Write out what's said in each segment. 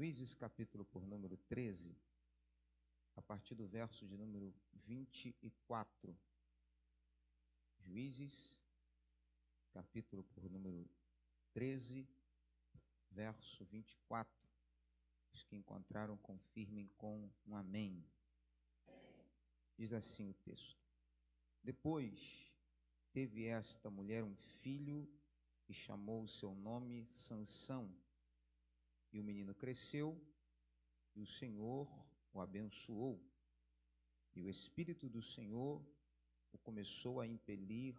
Juízes, capítulo por número 13, a partir do verso de número 24. Juízes, capítulo por número 13, verso 24. Os que encontraram, confirmem com um amém. Diz assim o texto: Depois teve esta mulher um filho e chamou o seu nome Sansão. E o menino cresceu e o Senhor o abençoou. E o Espírito do Senhor o começou a impelir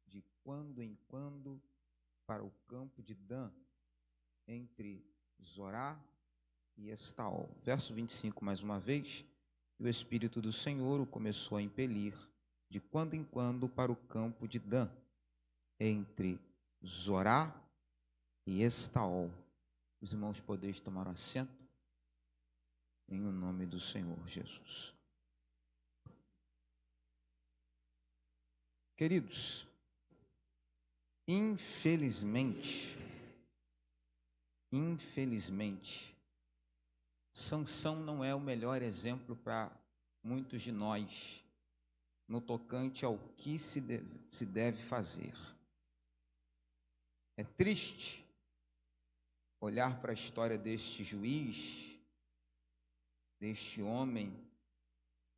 de quando em quando para o campo de Dan, entre Zorá e Estaol. Verso 25, mais uma vez. E o Espírito do Senhor o começou a impelir de quando em quando para o campo de Dan, entre Zorá e Estaol. Os irmãos podeis tomar assento, em o nome do Senhor Jesus. Queridos, infelizmente, Sansão não é o melhor exemplo para muitos de nós no tocante ao que se deve fazer. É triste olhar para a história deste juiz, deste homem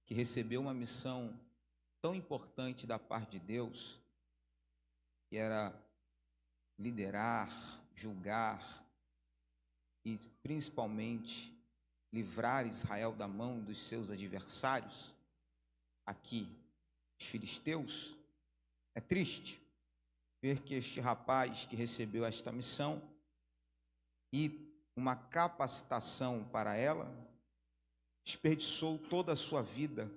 que recebeu uma missão tão importante da parte de Deus, que era liderar, julgar e principalmente livrar Israel da mão dos seus adversários, aqui, os filisteus. É triste ver que este rapaz que recebeu esta missão e uma capacitação para ela, desperdiçou toda a sua vida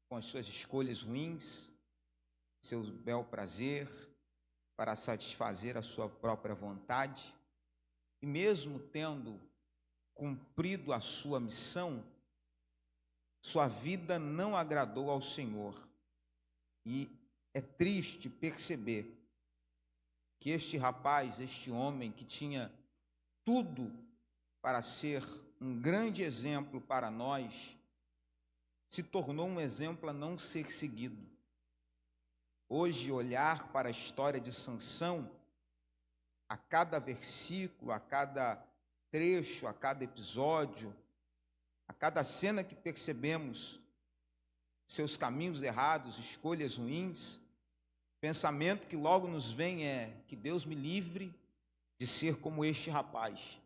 com as suas escolhas ruins, seu bel prazer, para satisfazer a sua própria vontade, e mesmo tendo cumprido a sua missão, sua vida não agradou ao Senhor. E é triste perceber que este rapaz, este homem que tinha tudo para ser um grande exemplo para nós, se tornou um exemplo a não ser seguido. Hoje, olhar para a história de Sansão, a cada versículo, a cada trecho, a cada episódio, a cada cena que percebemos seus caminhos errados, escolhas ruins, pensamento que logo nos vem é que Deus me livre de ser como este rapaz.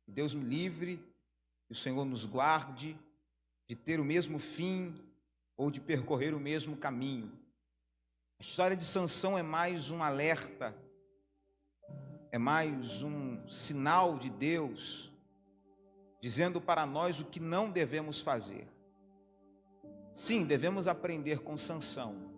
Deus me livre, que o Senhor nos guarde de ter o mesmo fim ou de percorrer o mesmo caminho. A história de Sansão é mais um alerta, é mais um sinal de Deus, dizendo para nós o que não devemos fazer. Sim, devemos aprender com Sansão,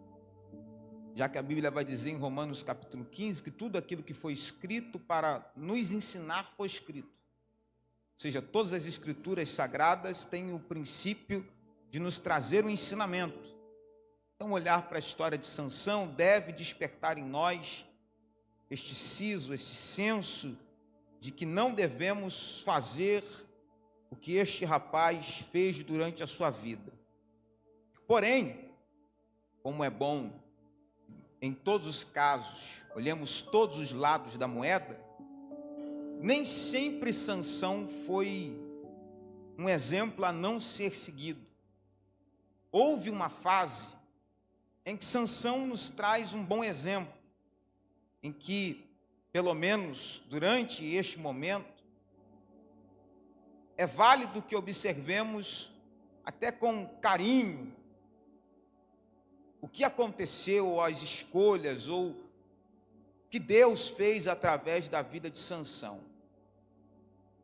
já que a Bíblia vai dizer em Romanos capítulo 15 que tudo aquilo que foi escrito para nos ensinar foi escrito. Ou seja, todas as escrituras sagradas têm o princípio de nos trazer um ensinamento. Então, olhar para a história de Sansão deve despertar em nós este siso, este senso de que não devemos fazer o que este rapaz fez durante a sua vida. Porém, como é bom, em todos os casos, olhemos todos os lados da moeda, nem sempre Sansão foi um exemplo a não ser seguido. Houve uma fase em que Sansão nos traz um bom exemplo, em que, pelo menos durante este momento, é válido que observemos até com carinho o que aconteceu, as escolhas ou o que Deus fez através da vida de Sansão.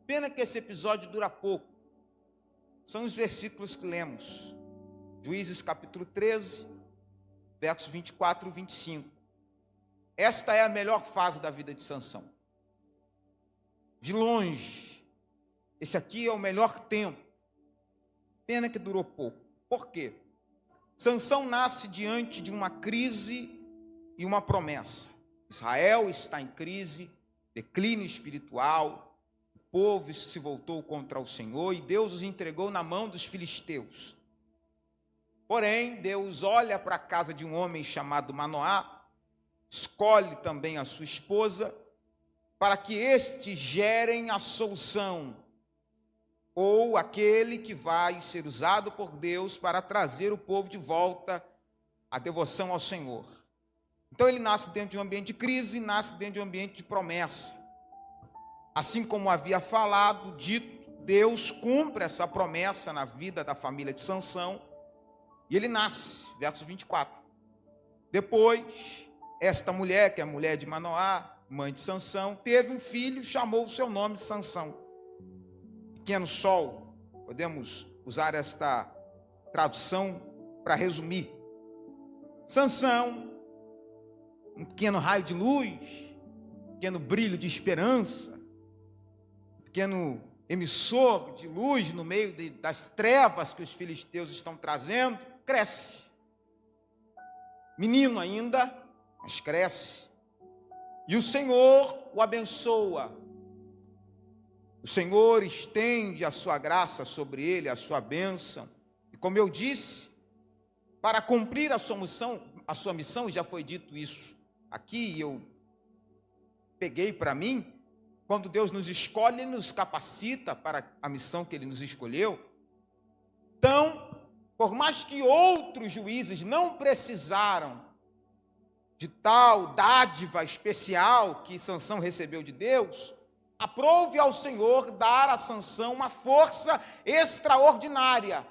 Pena que esse episódio dura pouco. São os versículos que lemos. Juízes capítulo 13, versos 24 e 25. Esta é a melhor fase da vida de Sansão. De longe, esse aqui é o melhor tempo. Pena que durou pouco. Por quê? Sansão nasce diante de uma crise e uma promessa. Israel está em crise, declínio espiritual, povo se voltou contra o Senhor e Deus os entregou na mão dos filisteus. Porém, Deus olha para a casa de um homem chamado Manoá, escolhe também a sua esposa, para que estes gerem a solução, ou aquele que vai ser usado por Deus para trazer o povo de volta à devoção ao Senhor. Então ele nasce dentro de um ambiente de crise, nasce dentro de um ambiente de promessa. Assim como havia falado, dito, Deus cumpre essa promessa na vida da família de Sansão, e ele nasce, verso 24. Depois, esta mulher, que é a mulher de Manoá, mãe de Sansão, teve um filho, chamou o seu nome Sansão. Pequeno sol, podemos usar esta tradução para resumir. Sansão, um pequeno raio de luz, um pequeno brilho de esperança, um pequeno emissor de luz no meio das trevas que os filisteus estão trazendo, cresce. Menino ainda, mas cresce. E o Senhor o abençoa. O Senhor estende a sua graça sobre ele, a sua bênção. E como eu disse, para cumprir a sua missão, já foi dito isso aqui, eu peguei para mim, quando Deus nos escolhe, Ele nos capacita para a missão que Ele nos escolheu. Então, por mais que outros juízes não precisaram de tal dádiva especial que Sansão recebeu de Deus, aprove ao Senhor dar a Sansão uma força extraordinária.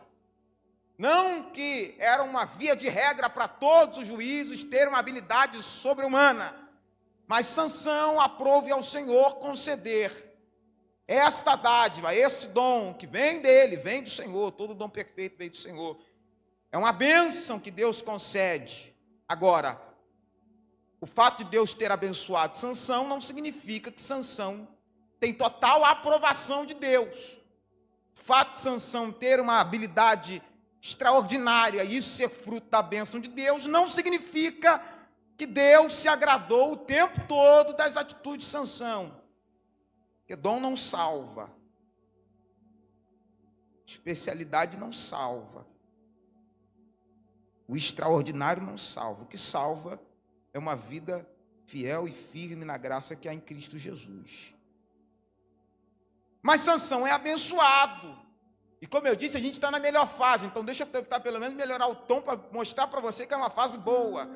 Não que era uma via de regra para todos os juízes ter uma habilidade sobre-humana, mas Sansão aprove ao Senhor conceder esta dádiva, esse dom que vem dele, vem do Senhor, todo dom perfeito vem do Senhor. É uma bênção que Deus concede. Agora, o fato de Deus ter abençoado Sansão não significa que Sansão tem total aprovação de Deus. O fato de Sansão ter uma habilidade extraordinária e isso ser fruto da bênção de Deus não significa que Deus se agradou o tempo todo das atitudes de Sansão. Porque dom não salva. Especialidade não salva. O extraordinário não salva. O que salva é uma vida fiel e firme na graça que há em Cristo Jesus. Mas Sansão é abençoado. E como eu disse, a gente está na melhor fase. Então deixa eu tentar pelo menos melhorar o tom para mostrar para você que é uma fase boa.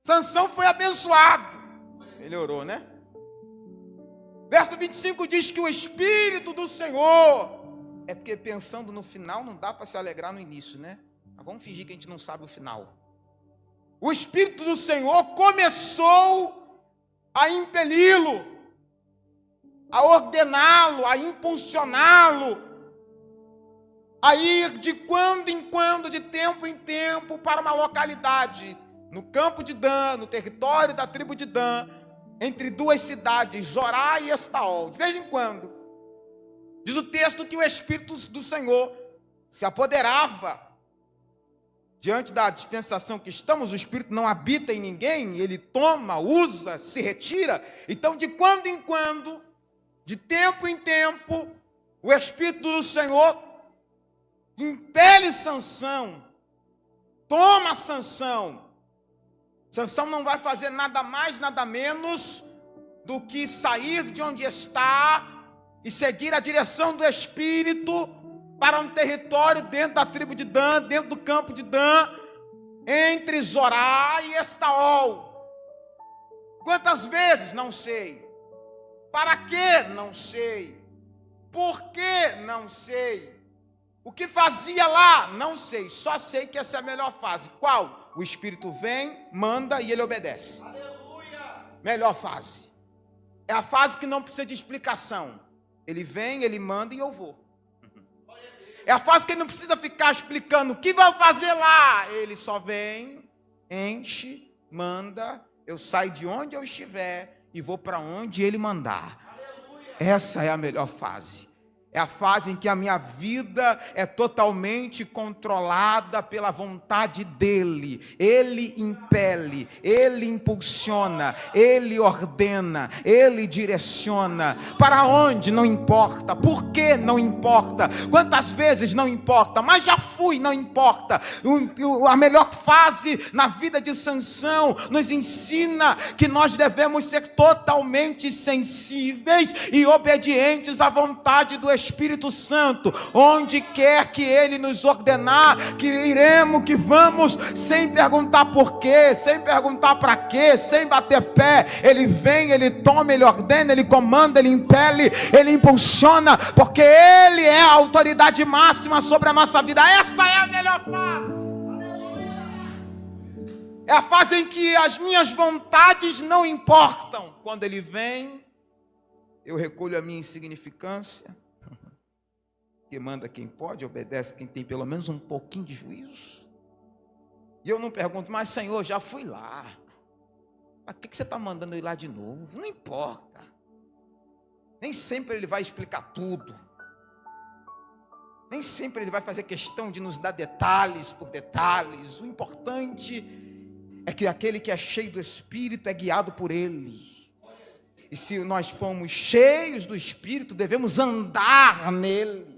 Sansão foi abençoado. Melhorou, né? Verso 25 diz que o Espírito do Senhor... É porque pensando no final não dá para se alegrar no início, né? Mas vamos fingir que a gente não sabe o final. O Espírito do Senhor começou a impeli-lo, a ordená-lo, a impulsioná-lo, a ir de quando em quando, de tempo em tempo, para uma localidade, no campo de Dan, no território da tribo de Dan, entre duas cidades, Zorá e Estaol. De vez em quando, diz o texto que o Espírito do Senhor se apoderava. Diante da dispensação que estamos, o Espírito não habita em ninguém, ele toma, usa, se retira. Então, de quando em quando, de tempo em tempo, o Espírito do Senhor impele Sansão, toma Sansão. Sansão não vai fazer nada mais, nada menos do que sair de onde está e seguir a direção do Espírito para um território dentro da tribo de Dan, dentro do campo de Dan, entre Zorá e Estaol. Quantas vezes? Não sei. Para quê? Não sei. Por quê? Não sei. O que fazia lá? Não sei. Só sei que essa é a melhor fase. Qual? O Espírito vem, manda e ele obedece. Aleluia! Melhor fase. É a fase que não precisa de explicação. Ele vem, ele manda e eu vou. É a fase que ele não precisa ficar explicando o que vai fazer lá. Ele só vem, enche, manda, eu saio de onde eu estiver e vou para onde ele mandar. Aleluia! Essa é a melhor fase. É a fase em que a minha vida é totalmente controlada pela vontade dele. Ele impele, ele impulsiona, ele ordena, ele direciona. Para onde? Não importa. Por que? Não importa. Quantas vezes? Não importa. Mas já fui, não importa. A melhor fase na vida de Sansão nos ensina que nós devemos ser totalmente sensíveis e obedientes à vontade do Espírito Santo. Onde quer que ele nos ordenar, que iremos, que vamos, sem perguntar por quê, sem perguntar para quê, sem bater pé. Ele vem, ele toma, ele ordena, ele comanda, ele impele, ele impulsiona, porque ele é a autoridade máxima sobre a nossa vida. Essa é a melhor fase. É a fase em que as minhas vontades não importam. Quando ele vem, eu recolho a minha insignificância. Que manda quem pode, obedece quem tem pelo menos um pouquinho de juízo. E eu não pergunto, mas Senhor, já fui lá. Para que você está mandando eu ir lá de novo? Não importa. Nem sempre ele vai explicar tudo. Nem sempre ele vai fazer questão de nos dar detalhes por detalhes. O importante é que aquele que é cheio do Espírito é guiado por ele. E se nós formos cheios do Espírito, devemos andar nele.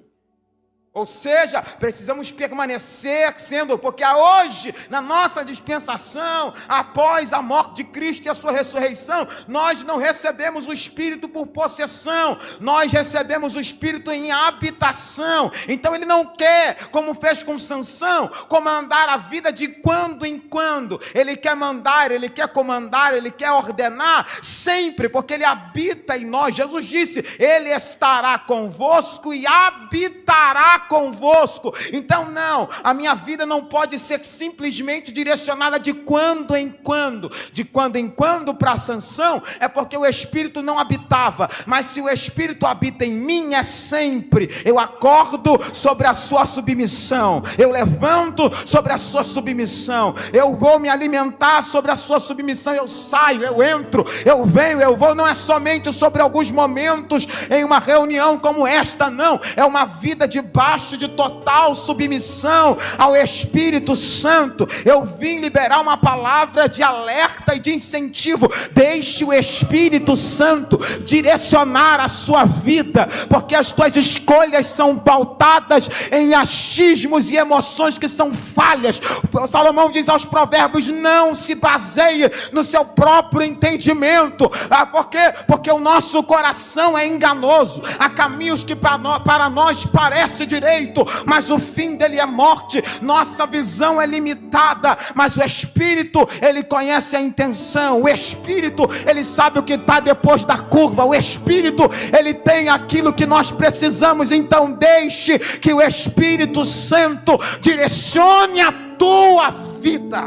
Ou seja, precisamos permanecer sendo, porque hoje, na nossa dispensação, após a morte de Cristo e a sua ressurreição, nós não recebemos o Espírito por possessão, nós recebemos o Espírito em habitação. Então ele não quer, como fez com Sansão, comandar a vida de quando em quando. Ele quer mandar, ele quer comandar, ele quer ordenar sempre, porque ele habita em nós. Jesus disse, ele estará convosco e habitará convosco. Então não, a minha vida não pode ser simplesmente direcionada de quando em quando. De quando em quando para Sansão é porque o Espírito não habitava, mas se o Espírito habita em mim é sempre. Eu acordo sobre a sua submissão, eu levanto sobre a sua submissão, eu vou me alimentar sobre a sua submissão, eu saio, eu entro, eu venho, eu vou. Não é somente sobre alguns momentos em uma reunião como esta, não, é uma vida debaixo de total submissão ao Espírito Santo. Eu vim liberar uma palavra de alerta e de incentivo. Deixe o Espírito Santo direcionar a sua vida, porque as tuas escolhas são pautadas em achismos e emoções que são falhas. Salomão diz aos Provérbios, não se baseie no seu próprio entendimento. Por quê? Porque o nosso coração é enganoso. Há caminhos que para nós parece direito, mas o fim dele é morte. Nossa visão é limitada, mas o Espírito, ele conhece a intenção. O Espírito, ele sabe o que está depois da curva. O Espírito, ele tem aquilo que nós precisamos. Então deixe que o Espírito Santo direcione a tua vida.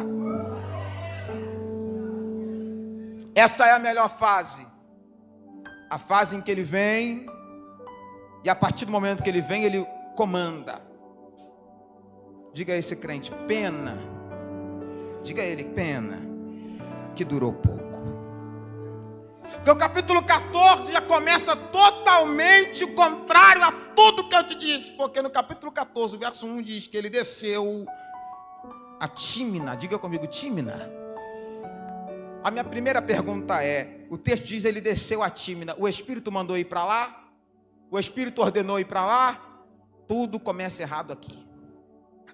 Essa é a melhor fase. A fase em que ele vem, e a partir do momento que ele vem, ele comanda. Diga a esse crente, pena. Diga a ele, pena que durou pouco. Porque o capítulo 14 já começa totalmente o contrário a tudo que eu te disse. Porque no capítulo 14, o verso 1 diz que ele desceu a Tímina. Diga comigo, Tímina. A minha primeira pergunta é, o texto diz ele desceu a Tímina. O Espírito mandou ir para lá? O Espírito ordenou ir para lá? Tudo começa errado aqui.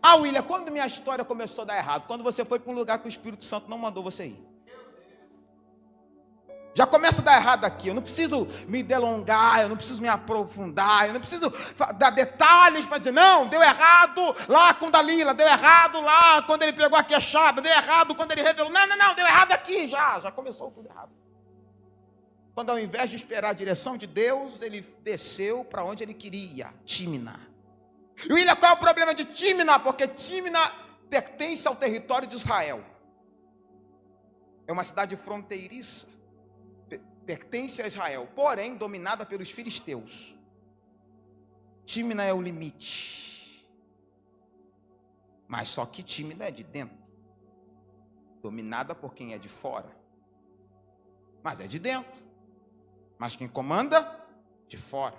Ah, William, quando minha história começou a dar errado? Quando você foi para um lugar que o Espírito Santo não mandou você ir. Já começa a dar errado aqui. Eu não preciso me delongar, eu não preciso me aprofundar, eu não preciso dar detalhes para dizer, não, deu errado lá com Dalila, deu errado lá quando ele pegou a queixada, deu errado quando ele revelou. Não, deu errado aqui, já começou tudo errado. Quando ao invés de esperar a direção de Deus, ele desceu para onde ele queria, Tímina. E William, qual é o problema de Tímina? Porque Tímina pertence ao território de Israel. É uma cidade fronteiriça. Pertence a Israel, porém dominada pelos filisteus. Tímina é o limite. Mas só que Tímina é de dentro. Dominada por quem é de fora. Mas é de dentro. Mas quem comanda? De fora.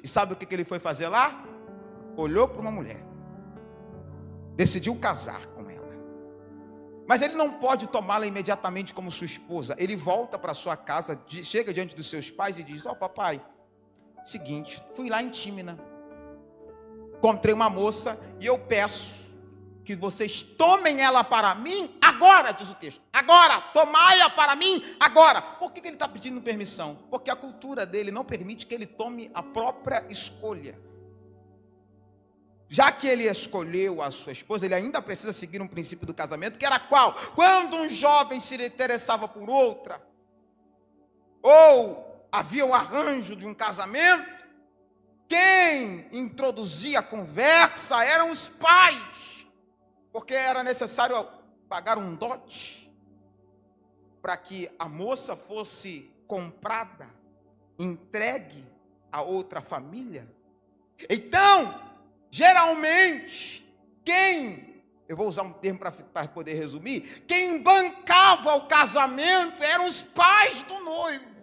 E sabe o que ele foi fazer lá? Olhou para uma mulher, decidiu casar com ela. Mas ele não pode tomá-la imediatamente como sua esposa. Ele volta para sua casa, chega diante dos seus pais e diz: papai, seguinte, fui lá em Tímina, encontrei uma moça e eu peço que vocês tomem ela para mim agora, diz o texto. Agora, tomai-a para mim agora. Por que ele está pedindo permissão? Porque a cultura dele não permite que ele tome a própria escolha. Já que ele escolheu a sua esposa, ele ainda precisa seguir um princípio do casamento, que era qual? Quando um jovem se interessava por outra, ou havia um arranjo de um casamento, quem introduzia a conversa eram os pais, porque era necessário pagar um dote para que a moça fosse comprada, entregue a outra família. Então, geralmente, eu vou usar um termo para poder resumir, quem bancava o casamento eram os pais do noivo.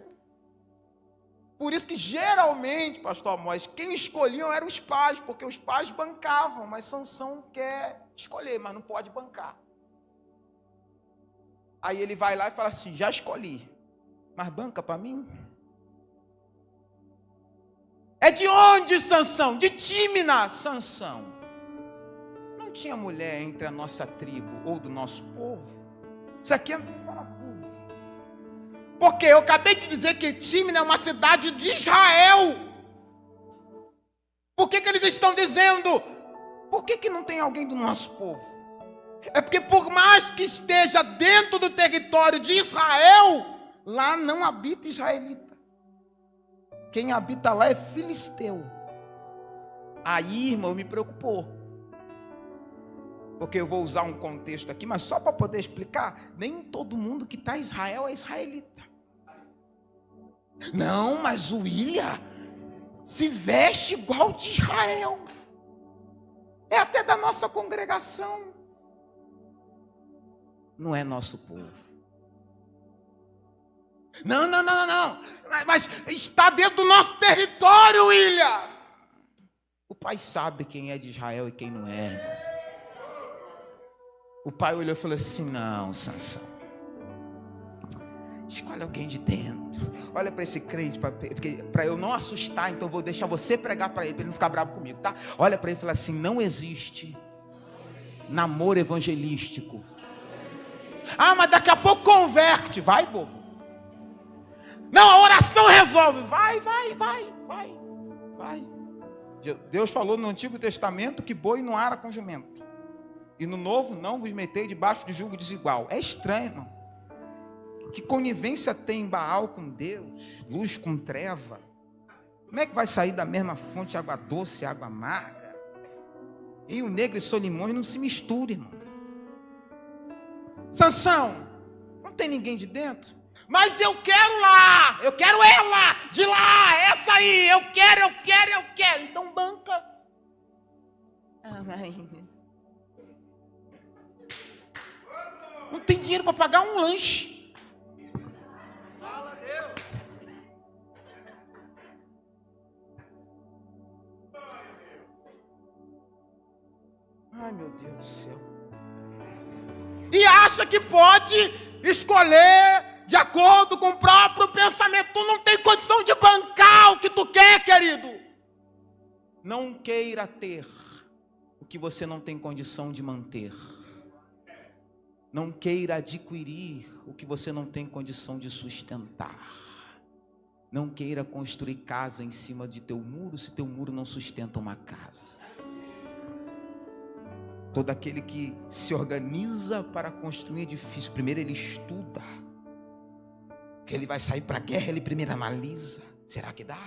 Por isso que geralmente, pastor Amós, quem escolhiam eram os pais, porque os pais bancavam, mas Sansão quer escolher, mas não pode bancar. Aí ele vai lá e fala assim: já escolhi, mas banca para mim? É de onde, Sansão? De Tímina, Sansão. Não tinha mulher entre a nossa tribo ou do nosso povo? Isso aqui é parafuso. Porque eu acabei de dizer que Tímina é uma cidade de Israel. Por que eles estão dizendo? Por que não tem alguém do nosso povo? É porque por mais que esteja dentro do território de Israel, lá não habita israelita. Quem habita lá é filisteu. Aí, irmão, me preocupou. Porque eu vou usar um contexto aqui, mas só para poder explicar, nem todo mundo que está em Israel é israelita. Não, mas o William se veste igual de Israel. É até da nossa congregação. Não é nosso povo. Não. Mas está dentro do nosso território, William. O pai sabe quem é de Israel e quem não é, irmão. O pai olhou e falou assim: não, Sansão, escolhe alguém de dentro. Olha para esse crente, para eu não assustar, então vou deixar você pregar para ele não ficar bravo comigo, tá? Olha para ele e fala assim: não existe namoro evangelístico. Ah, mas daqui a pouco converte. Vai, bobo. Não, a oração resolve. Vai. Deus falou no Antigo Testamento que boi não ara com jumento. E no Novo, não vos metei debaixo de jugo desigual. É estranho, irmão. Que conivência tem Baal com Deus? Luz com treva? Como é que vai sair da mesma fonte água doce e água amarga? Rio Negro e Solimões não se misturam, irmão. Sansão, não tem ninguém de dentro? Mas eu quero lá, eu quero ela, de lá, essa aí, eu quero. Então banca. Não tem dinheiro para pagar um lanche. Fala a Deus. Ai, meu Deus do céu. E acha que pode escolher de acordo com o próprio pensamento. Tu não tem condição de bancar o que tu quer, querido. Não queira ter o que você não tem condição de manter. Não queira adquirir o que você não tem condição de sustentar. Não queira construir casa em cima de teu muro, se teu muro não sustenta uma casa. Todo aquele que se organiza para construir um edifício, primeiro ele estuda. Se ele vai sair para a guerra, ele primeiro analisa. Será que dá?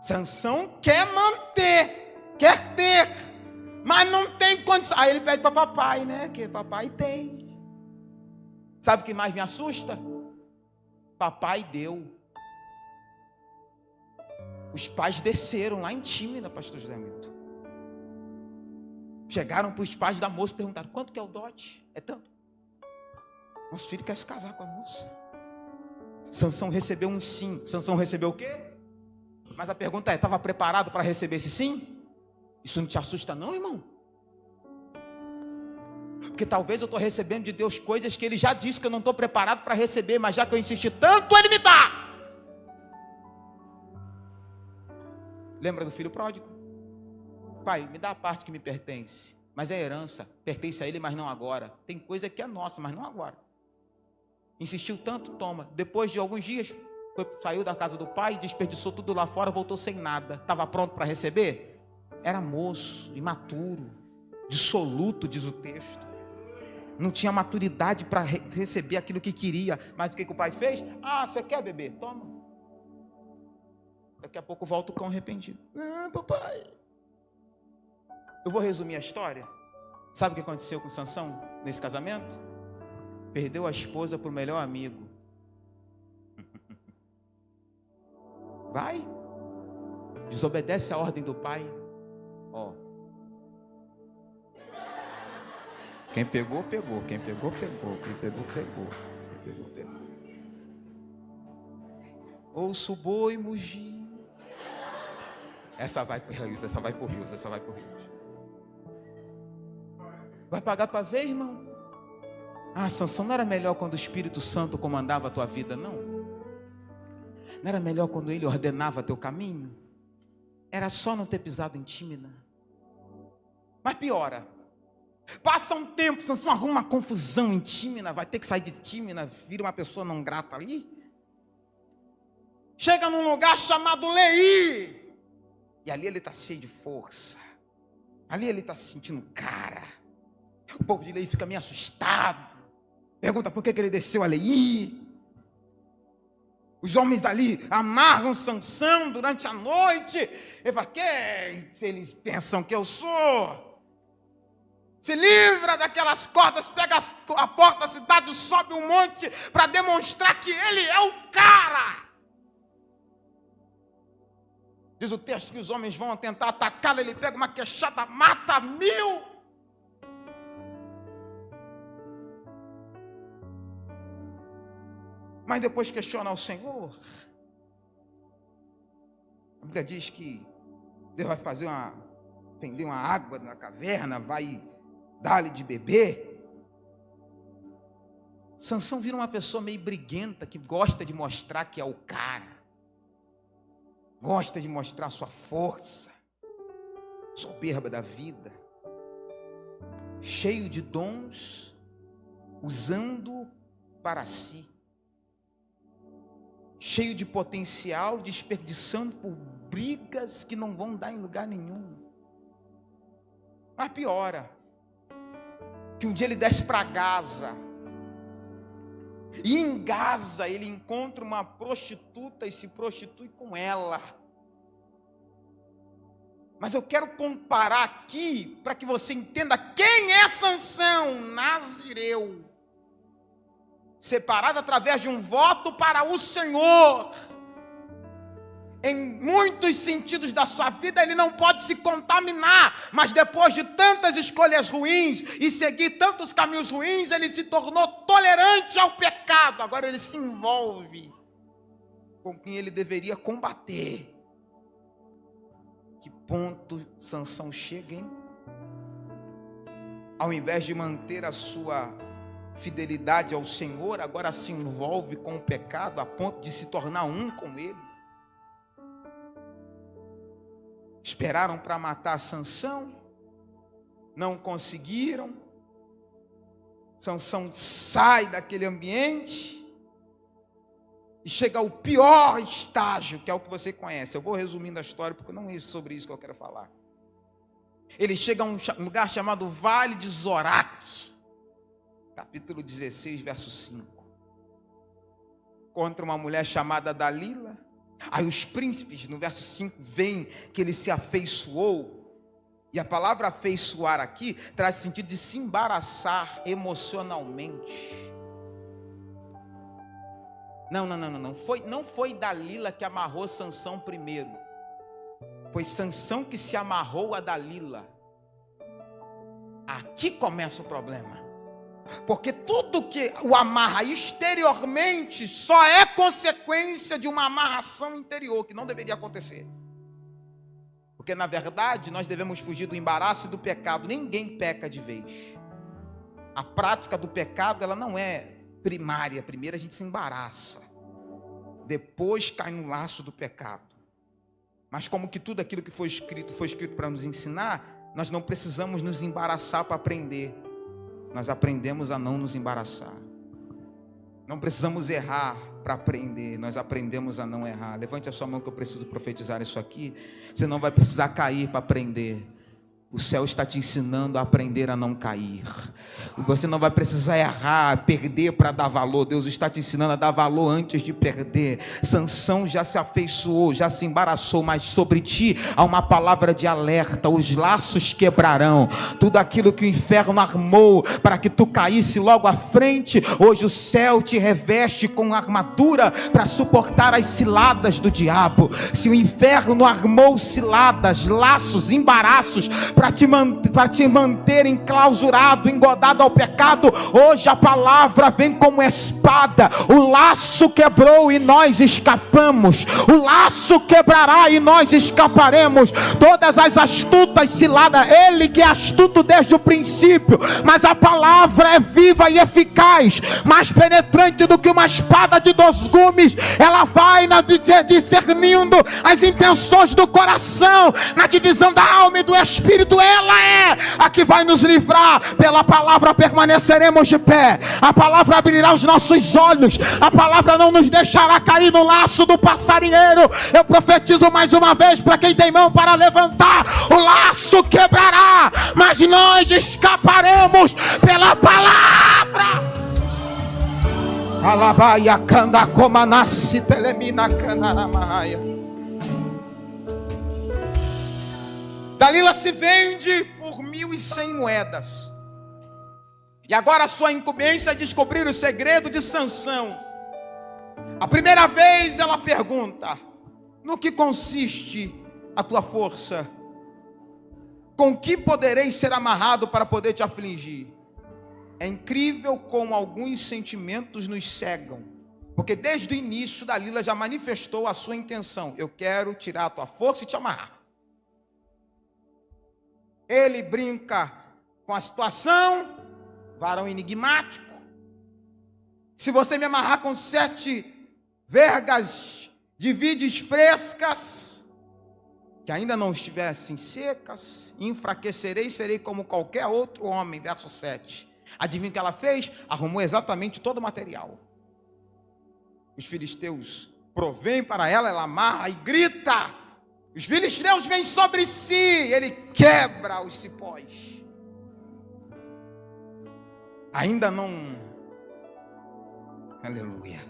Sansão quer manter, quer ter, mas não tem condição. Aí ele pede para papai, né? Que papai tem. Sabe o que mais me assusta? Papai deu. Os pais desceram lá em Tímina, pastor José Milton. Chegaram para os pais da moça e perguntaram: quanto que é o dote? É tanto. Nosso filho quer se casar com a moça. Sansão recebeu um sim. Sansão recebeu o quê? Mas a pergunta é, estava preparado para receber esse sim? Isso não te assusta não, irmão? Porque talvez eu estou recebendo de Deus coisas que Ele já disse que eu não estou preparado para receber, mas já que eu insisti tanto, Ele me dá. Lembra do filho pródigo? Pai, me dá a parte que me pertence, mas é herança, pertence a Ele, mas não agora. Tem coisa que é nossa, mas não agora. Insistiu tanto, toma. Depois de alguns dias, saiu da casa do pai, desperdiçou tudo lá fora, voltou sem nada. Estava pronto para receber? Era moço, imaturo, dissoluto, diz o texto. Não tinha maturidade para receber aquilo que queria. Mas o que o pai fez? Ah, você quer beber? Toma. Daqui a pouco volta o cão arrependido. Ah, papai. Eu vou resumir a história. Sabe o que aconteceu com Sansão nesse casamento? Perdeu a esposa para o melhor amigo. Vai. Desobedece a ordem do pai. Ó. Quem pegou, pegou. Quem pegou, pegou. Quem pegou, pegou. Quem pegou, pegou. Ouço o boi mugir. Essa vai pro Rios, essa vai pro Rios, essa vai pro Rios. Vai pagar para ver, irmão? Ah, Sansão, não era melhor quando o Espírito Santo comandava a tua vida, não? Não era melhor quando Ele ordenava teu caminho? Era só não ter pisado em Tímina. Mas piora. Passa um tempo, Sansão arruma uma confusão em Tímina, vai ter que sair de Tímina, vira uma pessoa não grata ali. Chega num lugar chamado Leí. E ali ele está cheio de força. Ali ele está se sentindo cara. O povo de Leí fica meio assustado. Pergunta por que ele desceu a Leí. Os homens dali amarram Sansão durante a noite. Ele fala, quem eles pensam que eu sou? Se livra daquelas cordas, pega a porta da cidade, sobe um monte para demonstrar que ele é o cara. Diz o texto que os homens vão tentar atacá-lo, ele pega uma queixada, mata 1000. Mas depois questiona ao Senhor. A Bíblia diz que Deus vai prender uma água na caverna, vai dar-lhe de beber. Sansão vira uma pessoa meio briguenta, que gosta de mostrar que é o cara. Gosta de mostrar sua força, soberba da vida, cheio de dons, usando para si, cheio de potencial, desperdiçando por brigas que não vão dar em lugar nenhum. Mas piora, que um dia ele desce para Gaza, e em Gaza ele encontra uma prostituta e se prostitui com ela. Mas eu quero comparar aqui para que você entenda quem é Sansão, nazireu, separado através de um voto para o Senhor. Em muitos sentidos da sua vida ele não pode se contaminar, mas depois de tantas escolhas ruins e seguir tantos caminhos ruins, ele se tornou tolerante ao pecado. Agora ele se envolve com quem ele deveria combater. Que ponto Sansão chega, hein? Ao invés de manter a sua fidelidade ao Senhor, agora se envolve com o pecado a ponto de se tornar um com ele. Esperaram para matar Sansão, não conseguiram. Sansão sai daquele ambiente e chega ao pior estágio, que é o que você conhece. Eu vou resumindo a história, porque não é sobre isso que eu quero falar. Ele chega a um lugar chamado Vale de Zoraque, capítulo 16, verso 5. Contra uma mulher chamada Dalila. Aí os príncipes, no verso 5, veem que ele se afeiçoou. E a palavra afeiçoar aqui traz sentido de se embaraçar emocionalmente. Não foi Dalila que amarrou Sansão primeiro. Foi Sansão que se amarrou a Dalila. Aqui começa o problema. Porque tudo que o amarra exteriormente só é consequência de uma amarração interior, que não deveria acontecer. Porque na verdade nós devemos fugir do embaraço e do pecado. Ninguém peca de vez. A prática do pecado, ela não é primária. Primeiro a gente se embaraça, depois cai no laço do pecado. Mas como que tudo aquilo que foi escrito para nos ensinar, nós não precisamos nos embaraçar para aprender. Nós aprendemos a não nos embaraçar. Não precisamos errar para aprender, nós aprendemos a não errar. Levante a sua mão que eu preciso profetizar isso aqui. Você não vai precisar cair para aprender. O céu está te ensinando a aprender a não cair. Você não vai precisar errar, perder para dar valor. Deus está te ensinando a dar valor antes de perder. Sansão já se afeiçoou, já se embaraçou, mas sobre ti há uma palavra de alerta. Os laços quebrarão. Tudo aquilo que o inferno armou para que tu caísse logo à frente, hoje o céu te reveste com armadura para suportar as ciladas do diabo. Se o inferno armou ciladas, laços, embaraços para te manter enclausurado, engodado ao pecado, hoje a palavra vem como espada. O laço quebrou e nós escapamos. O laço quebrará e nós escaparemos. Todas as astutas ciladas, ele que é astuto desde o princípio, mas a palavra é viva e eficaz, mais penetrante do que uma espada de 2 gumes. Ela vai discernindo as intenções do coração, na divisão da alma e do espírito. Ela é a que vai nos livrar. Pela palavra permaneceremos de pé. A palavra abrirá os nossos olhos. A palavra não nos deixará cair no laço do passarinheiro. Eu profetizo mais uma vez para quem tem mão para levantar: o laço quebrará, mas nós escaparemos pela palavra. Alabaia canda como nasce telemina canaramaia. Dalila se vende por 1.100 moedas. E agora a sua incumbência é descobrir o segredo de Sansão. A primeira vez ela pergunta: no que consiste a tua força? Com que poderei ser amarrado para poder te afligir? É incrível como alguns sentimentos nos cegam. Porque desde o início Dalila já manifestou a sua intenção: eu quero tirar a tua força e te amarrar. Ele brinca com a situação, varão enigmático. Se você me amarrar com 7 vergas de vides frescas, que ainda não estivessem secas, enfraquecerei e serei como qualquer outro homem. Verso 7. Adivinha o que ela fez? Arrumou exatamente todo o material. Os filisteus provêm para ela, ela amarra e grita. Os filisteus vêm sobre si, ele quebra os cipós. Ainda não, aleluia,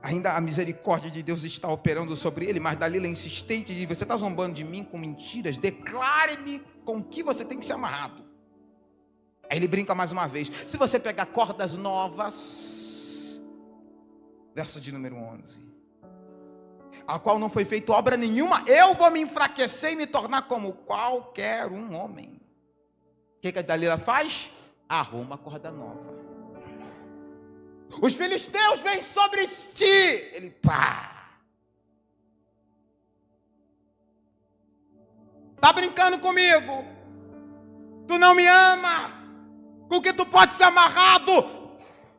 ainda a misericórdia de Deus está operando sobre ele, mas Dalila é insistente, diz: você está zombando de mim com mentiras? Declare-me com que você tem que ser amarrado. Aí ele brinca mais uma vez: se você pegar cordas novas, verso de número 11, a qual não foi feita obra nenhuma, eu vou me enfraquecer e me tornar como qualquer um homem. O que a Dalila faz? Arruma a corda nova. Os filisteus vêm sobre ti. Ele pá. Tá brincando comigo? Tu não me ama? Com que tu pode ser amarrado?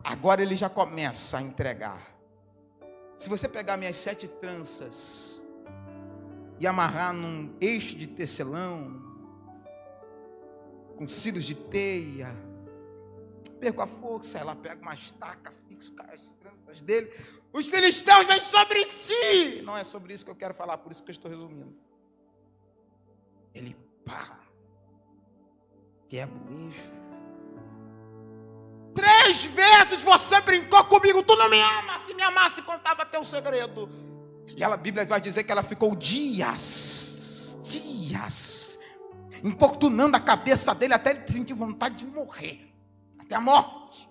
Agora ele já começa a entregar. Se você pegar minhas 7 tranças e amarrar num eixo de tecelão, com cílios de teia, perco a força. Ela pega uma estaca, fixa as tranças dele. Os filisteus vêm sobre si. Não é sobre isso que eu quero falar, por isso que eu estou resumindo. Ele pá, quebra o eixo. 3 vezes você brincou comigo, tu não me ama. Se me amasse, contava teu segredo. E a Bíblia vai dizer que ela ficou dias importunando a cabeça dele, até ele sentir vontade de morrer, até a morte.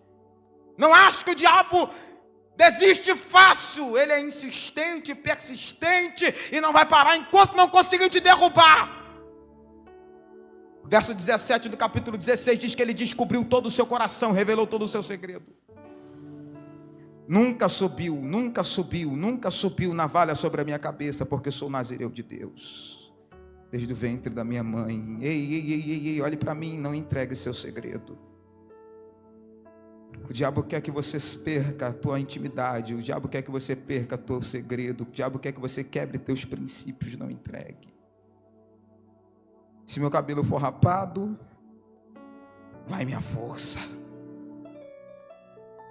Não acho que o diabo desiste fácil. Ele é insistente, persistente, e não vai parar enquanto não conseguir te derrubar. Verso 17 do capítulo 16 diz que ele descobriu todo o seu coração, revelou todo o seu segredo. Nunca subiu navalha sobre a minha cabeça, porque sou nazireu de Deus, desde o ventre da minha mãe. Ei, olhe para mim, não entregue seu segredo. O diabo quer que você perca a tua intimidade, o diabo quer que você perca o teu segredo, o diabo quer que você quebre teus princípios, não entregue. Se meu cabelo for rapado, vai minha força.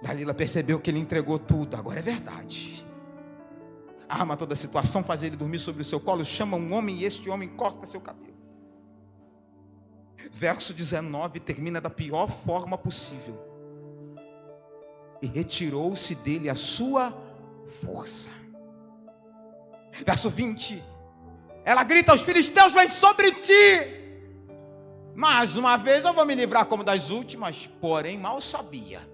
Dalila percebeu que ele entregou tudo, agora é verdade. Arma toda a situação, faz ele dormir sobre o seu colo, chama um homem e este homem corta seu cabelo. Verso 19 termina da pior forma possível. E retirou-se dele a sua força. Verso 20, ela grita: os filisteus vêm sobre ti. Mais uma vez eu vou me livrar como das últimas. Porém mal sabia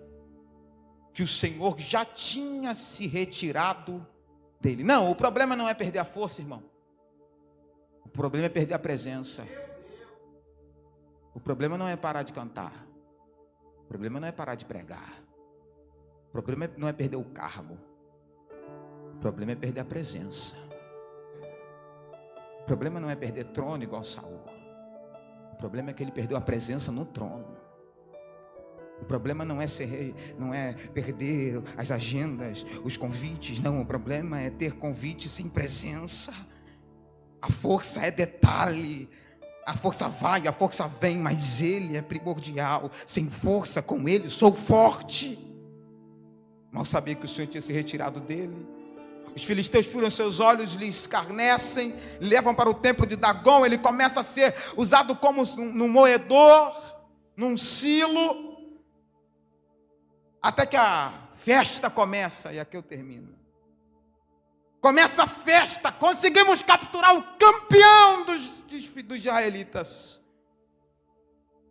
que o Senhor já tinha se retirado dele. Não, o problema não é perder a força, irmão. O problema é perder a presença. O problema não é parar de cantar. O problema não é parar de pregar. O problema não é perder o cargo. O problema é perder a presença. O problema não é perder trono igual Saul. O problema é que ele perdeu a presença no trono. O problema não é perder as agendas, os convites. Não, o problema é ter convite sem presença. A força é detalhe. A força vai, a força vem, mas ele é primordial. Sem força, com ele, sou forte. Mal sabia que o Senhor tinha se retirado dele. Os filisteus furam seus olhos, lhe escarnecem, levam para o templo de Dagom. Ele começa a ser usado como num moedor, num silo, até que a festa começa. E aqui eu termino. Começa a festa, conseguimos capturar o campeão dos israelitas.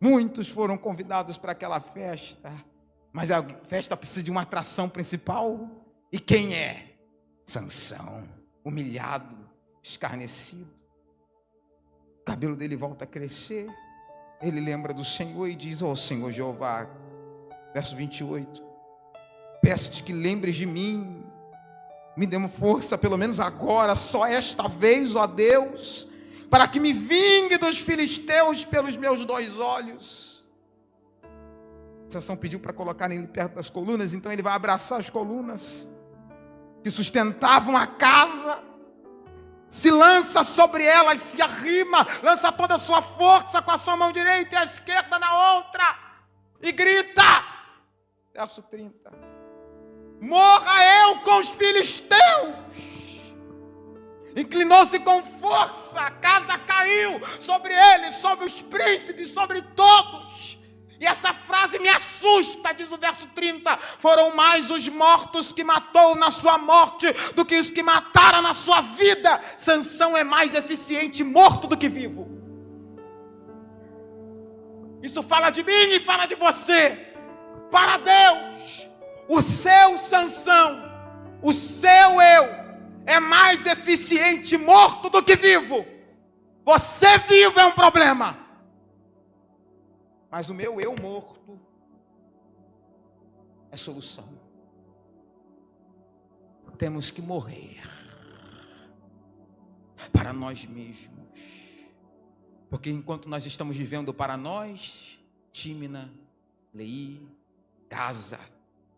Muitos foram convidados para aquela festa, mas a festa precisa de uma atração principal. E quem é? Sansão, humilhado, escarnecido. O cabelo dele volta a crescer. Ele lembra do Senhor e diz: ó Senhor Jeová, verso 28, peço-te que lembres de mim, me dê força pelo menos agora, só esta vez, ó Deus, para que me vingue dos filisteus pelos meus 2 olhos. Sansão pediu para colocarem ele perto das colunas, então ele vai abraçar as colunas que sustentavam a casa, se lança sobre elas, se arrima, lança toda a sua força com a sua mão direita e a esquerda na outra, e grita, verso 30, morra eu com os filisteus. Inclinou-se com força, a casa caiu sobre ele, sobre os príncipes, sobre todos. E essa frase me assusta, diz o verso 30, foram mais os mortos que matou na sua morte do que os que mataram na sua vida. Sansão é mais eficiente morto do que vivo. Isso fala de mim e fala de você. Para Deus, o seu Sansão, o seu eu, é mais eficiente morto do que vivo. Você vivo é um problema, mas o meu eu morto é solução. Temos que morrer para nós mesmos, porque enquanto nós estamos vivendo para nós, Tímina, Leí, Gaza,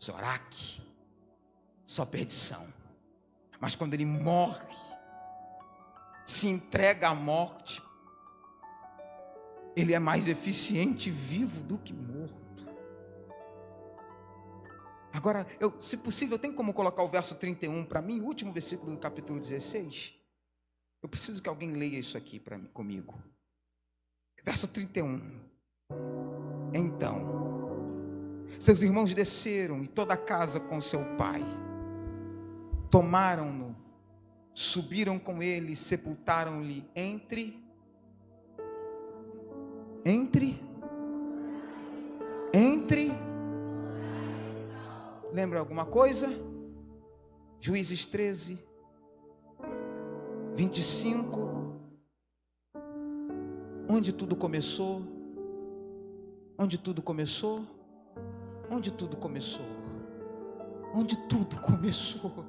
Zoraque, só perdição. Mas quando ele morre, se entrega à morte, ele é mais eficiente vivo do que morto. Agora, se possível, tem como colocar o verso 31 para mim, o último versículo do capítulo 16? Eu preciso que alguém leia isso aqui comigo. Verso 31. Então, seus irmãos desceram e toda a casa com seu pai. Tomaram-no, subiram com ele, sepultaram-lhe entre. Lembra alguma coisa? Juízes 13, 25. Onde tudo começou? Onde tudo começou? Onde tudo começou? Onde tudo começou?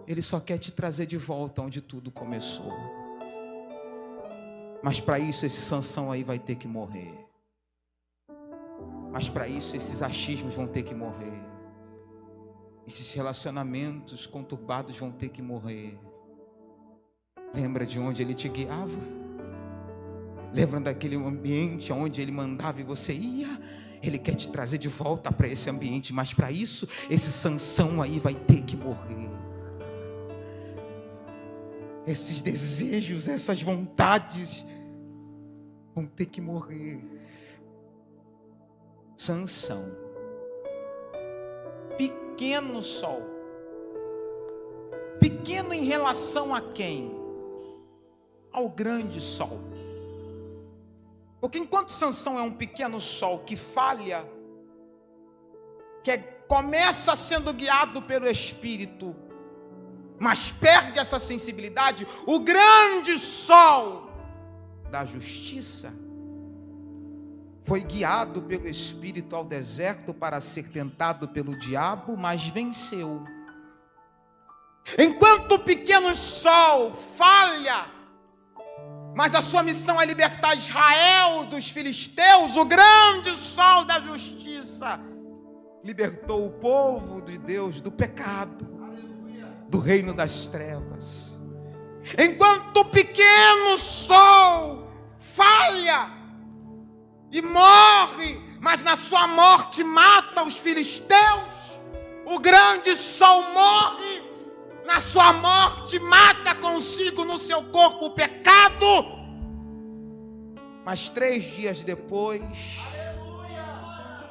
Ele só quer te trazer de volta onde tudo começou. Mas para isso esse Sansão aí vai ter que morrer. Mas para isso esses achismos vão ter que morrer. Esses relacionamentos conturbados vão ter que morrer. Lembra de onde ele te guiava? Lembra daquele ambiente onde ele mandava e você ia? Ele quer te trazer de volta para esse ambiente. Mas para isso esse Sansão aí vai ter que morrer. Esses desejos, essas vontades vão ter que morrer. Sansão, pequeno sol. Pequeno em relação a quem? Ao grande sol. Porque enquanto Sansão é um pequeno sol que falha, que começa sendo guiado pelo Espírito, mas perde essa sensibilidade, o grande sol da justiça foi guiado pelo Espírito ao deserto para ser tentado pelo diabo, mas venceu. Enquanto o pequeno sol falha, mas a sua missão é libertar Israel dos filisteus, o grande sol da justiça libertou o povo de Deus do pecado, do reino das trevas. Enquanto o pequeno sol falha e morre, mas na sua morte mata os filisteus, o grande sol morre, na sua morte mata consigo no seu corpo o pecado, mas 3 dias depois,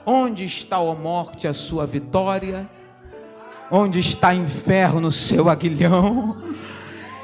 onde está, ó morte, a sua vitória? Onde está, inferno, seu aguilhão?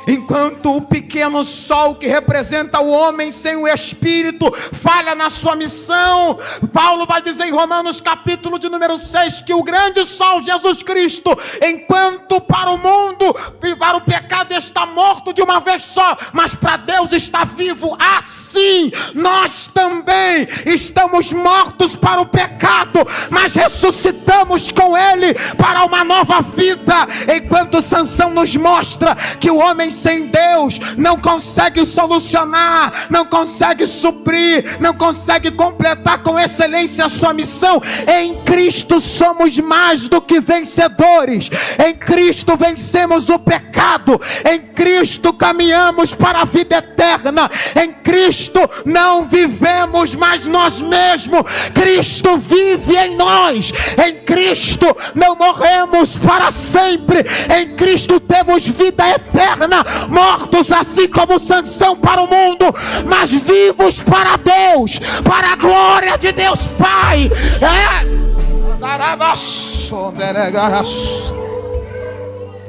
Enquanto o pequeno sol que representa o homem sem o Espírito falha na sua missão, Paulo vai dizer em Romanos capítulo de número 6 que o grande sol Jesus Cristo, enquanto para o mundo e para o pecado está morto de uma vez só, mas para Deus está vivo, assim nós também estamos mortos para o pecado, mas ressuscitamos com Ele para uma nova vida. Enquanto Sansão nos mostra que o homem sem Deus não consegue solucionar, não consegue suprir, não consegue completar com excelência a sua missão, em Cristo somos mais do que vencedores. Em Cristo vencemos o pecado, em Cristo caminhamos para a vida eterna, em Cristo não vivemos mais nós mesmos, Cristo vive em nós, em Cristo não morremos para sempre, em Cristo temos vida eterna, mortos assim como Sansão para o mundo, mas vivos para Deus, para a glória de Deus Pai.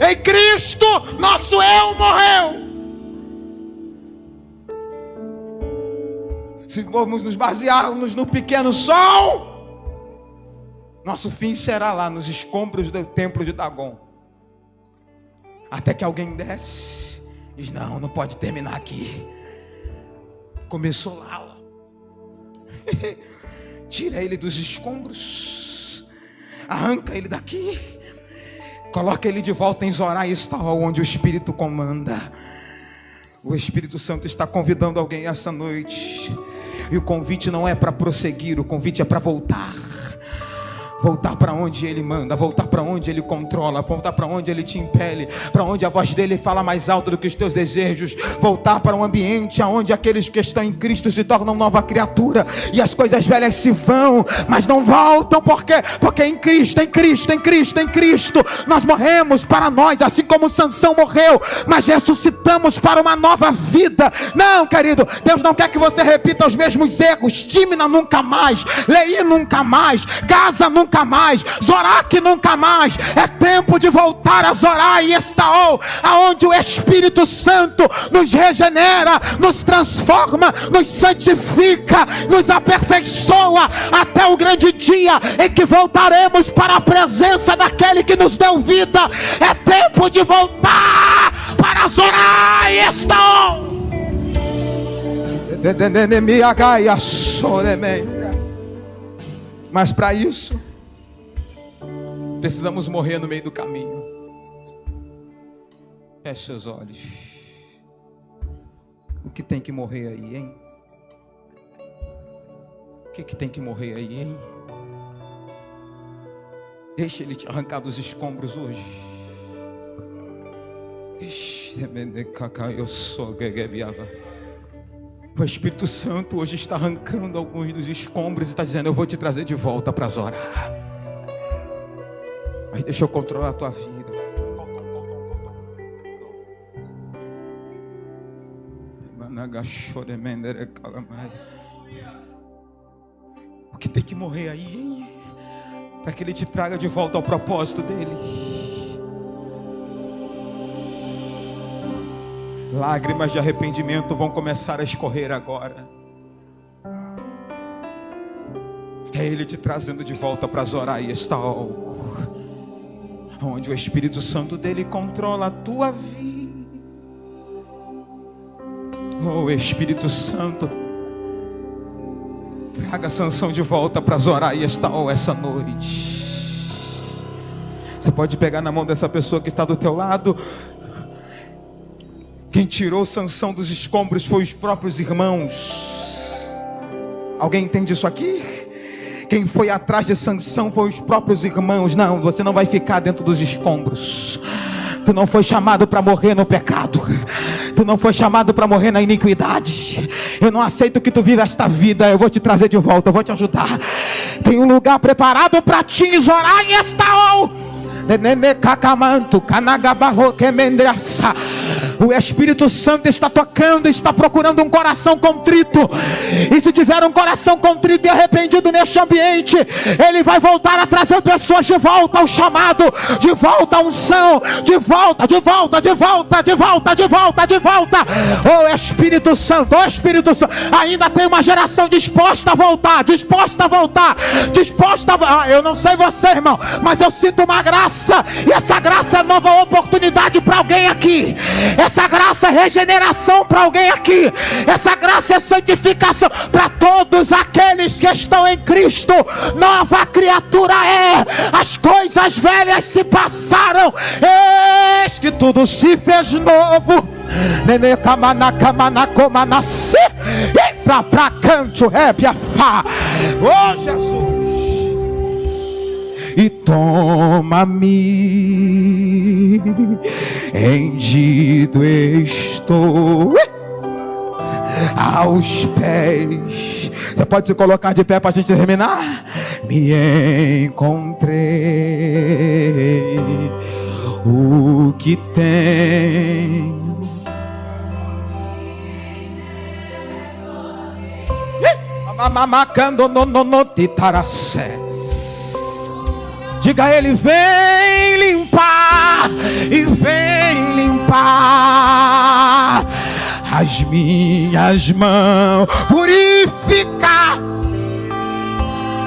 Em Cristo nosso eu morreu. Se formos nos basearmos no pequeno sol, nosso fim será lá nos escombros do templo de Dagon. Até que alguém desce, diz: não pode terminar aqui. Começou lá, ó. Tira ele dos escombros, arranca ele daqui, coloca ele de volta em Zorá e Estaol, onde o Espírito comanda. O Espírito Santo está convidando alguém essa noite, e o convite não é para prosseguir, o convite é para voltar. Voltar para onde Ele manda, voltar para onde Ele controla, voltar para onde Ele te impele, para onde a voz dEle fala mais alto do que os teus desejos, voltar para um ambiente onde aqueles que estão em Cristo se tornam nova criatura, e as coisas velhas se vão, mas não voltam. Por quê? Porque em Cristo nós morremos para nós, assim como Sansão morreu, mas ressuscitamos para uma nova vida. Não, querido, Deus não quer que você repita os mesmos erros. Tímina nunca mais, Leí nunca mais, Gaza nunca mais, Zoraque nunca mais. É tempo de voltar a Zorá e Estaol, aonde o Espírito Santo nos regenera, nos transforma, nos santifica, nos aperfeiçoa, até o grande dia em que voltaremos para a presença daquele que nos deu vida. É tempo de voltar para Azorai estão. Mas para isso, precisamos morrer no meio do caminho. Feche seus olhos. O que tem que morrer aí, hein? O que tem que morrer aí, hein? Deixa Ele te arrancar dos escombros hoje. O Espírito Santo hoje está arrancando alguns dos escombros e está dizendo: eu vou te trazer de volta para Zorá. Mas deixa eu controlar a tua vida. O que tem que morrer aí, hein? Para que Ele te traga de volta ao propósito dEle. Lágrimas de arrependimento vão começar a escorrer agora. É Ele te trazendo de volta para Zorá e Estaol, onde o Espírito Santo dEle controla a tua vida. Oh, Espírito Santo, traga Sansão de volta para Zorá e Estaol essa noite. Você pode pegar na mão dessa pessoa que está do teu lado. Quem tirou Sansão dos escombros foi os próprios irmãos. Alguém entende isso aqui? Quem foi atrás de Sansão foi os próprios irmãos. Não, você não vai ficar dentro dos escombros. Tu não foi chamado para morrer no pecado. Tu não foi chamado para morrer na iniquidade. Eu não aceito que tu viva esta vida. Eu vou te trazer de volta, eu vou te ajudar. Tem um lugar preparado para ti em Zorá e Estaol. O Espírito Santo está tocando, está procurando um coração contrito. E se tiver um coração contrito e arrependido neste ambiente, Ele vai voltar a trazer pessoas de volta ao chamado, de volta à unção, de volta, de volta, de volta, de volta, de volta, de volta. Oh Espírito Santo, oh Espírito Santo, ainda tem uma geração disposta a voltar, disposta a voltar, disposta a... eu não sei você, irmão, mas eu sinto uma graça, e essa graça é nova oportunidade para alguém aqui. Essa graça é regeneração para alguém aqui. Essa graça é santificação para todos aqueles que estão em Cristo. Nova criatura é. As coisas velhas se passaram, eis que tudo se fez novo. Nenê camana camana coma nasce. Entra pra canto rebiafá. Oh Jesus. E toma-me, rendido estou aos pés. Você pode se colocar de pé para a gente terminar? Me encontrei o que tem. Mamamacando no titaracé. Diga a Ele: vem limpar, e vem limpar as minhas mãos, purificar.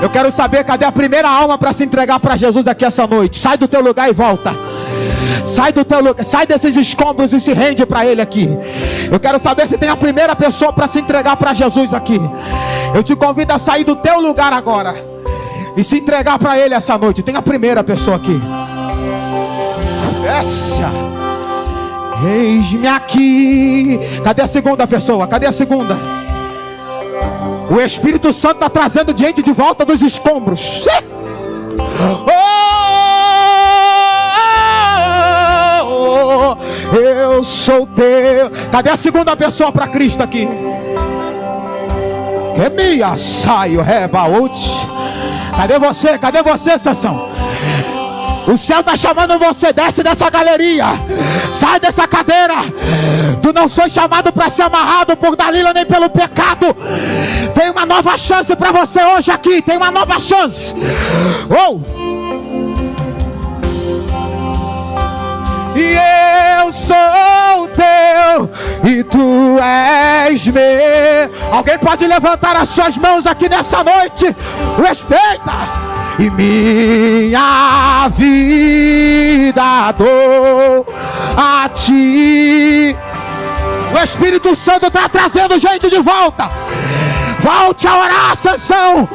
Eu quero saber, cadê a primeira alma para se entregar para Jesus aqui essa noite? Sai do teu lugar e volta. Sai do teu lugar, sai desses escombros e se rende para Ele aqui. Eu quero saber se tem a primeira pessoa para se entregar para Jesus aqui. Eu te convido a sair do teu lugar agora e se entregar para Ele essa noite. Tem a primeira pessoa aqui. Essa. Eis-me aqui. Cadê a segunda pessoa? Cadê a segunda? O Espírito Santo está trazendo gente de volta dos escombros. Eu sou teu. Cadê a segunda pessoa para Cristo aqui? Que me assaio rebaúte. Cadê você? Cadê você, Sansão? O céu está chamando você. Desce dessa galeria. Sai dessa cadeira. Tu não foi chamado para ser amarrado por Dalila nem pelo pecado. Tem uma nova chance para você hoje aqui. Tem uma nova chance. Oh! E eu sou teu e tu és meu. Alguém pode levantar as suas mãos aqui nessa noite? Respeita. E minha vida dou a ti. Espírito Santo está trazendo gente de volta. Volte a orar, Sansão.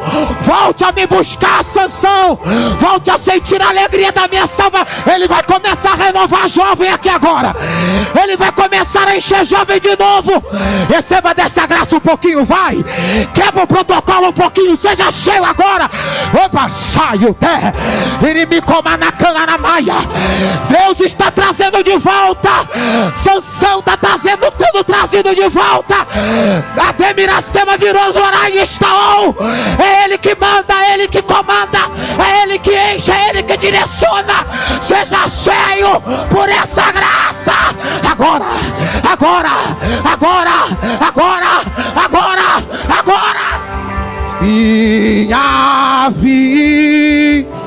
Volte a me buscar, Sansão. Volte a sentir a alegria da minha salva. Ele vai começar a renovar jovem aqui agora. Ele vai começar a encher jovem de novo. Receba dessa graça um pouquinho, vai. Quebra o protocolo um pouquinho. Seja cheio agora. Opa, saio terra. Ele me coma na cana na maia. Deus está trazendo de volta. Sansão está sendo trazido de volta. A Demiracema virou Zorai Estaol. É Ele que manda, é Ele que comanda, é Ele que enche, é Ele que direciona. Seja cheio por essa graça. Agora, agora, agora, agora, agora, agora. Minha vida